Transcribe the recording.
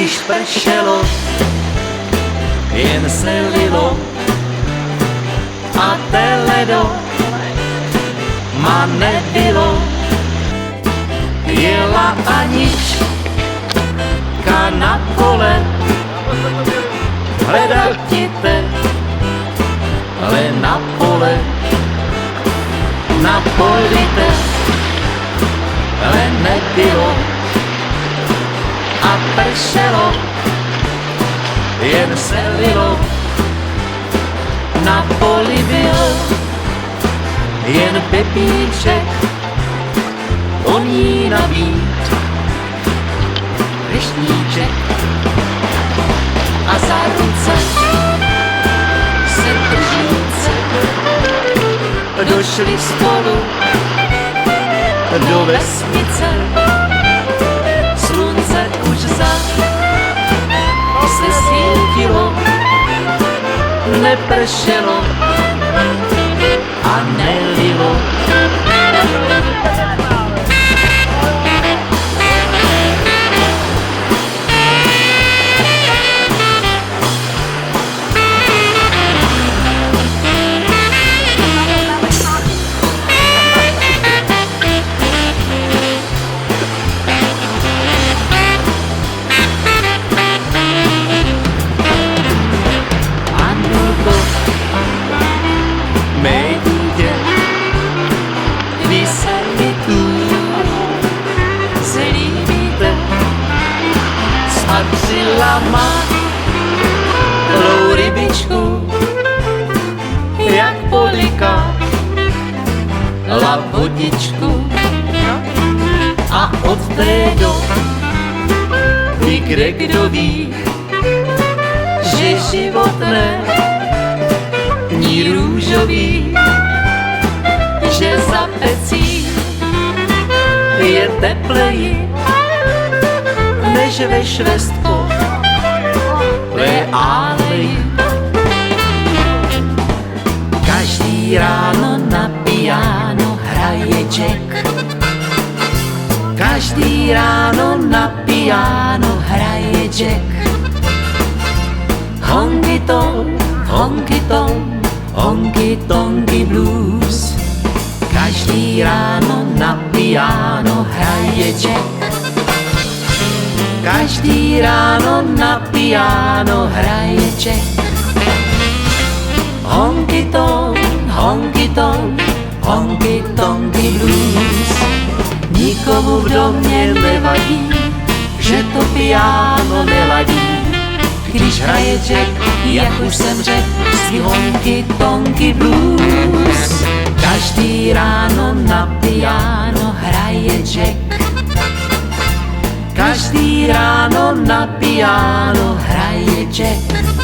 když pršelo, jen se lilo a teledo ma nebylo. Jela Anička na kole, hledal ti ale na pole, na poli ale nebylo a pršelo, jen se lilo. Na poli byl jen Pepíček, on jí nabít deštníček a za ruce se držíce došli spolu do vesnice. Slunce už se svítilo, nepršelo a nelilo. Přila má plou rybičku, jak poliká la vodičku. A od té doby, kde kdo ví, že život není růžový, že za pecí je tepleji než ve Švestko ve aleji. Každý ráno na piano hraje Jack, každý ráno na piano hraje Jack. Honky tonk, honky tonk, honky tonky blues. Každý ráno na piano hraje Jack, každý ráno na piano hraje Jack. Honky tonk, honky tonk, honky tonky blues. Nikomu v domě nevadí, že to piano neladí, když hraje Jack, jak už jsem řekl, si honky tonky blues. Každý ráno na piano hraje Jack, každý ráno na piano hraje Jack.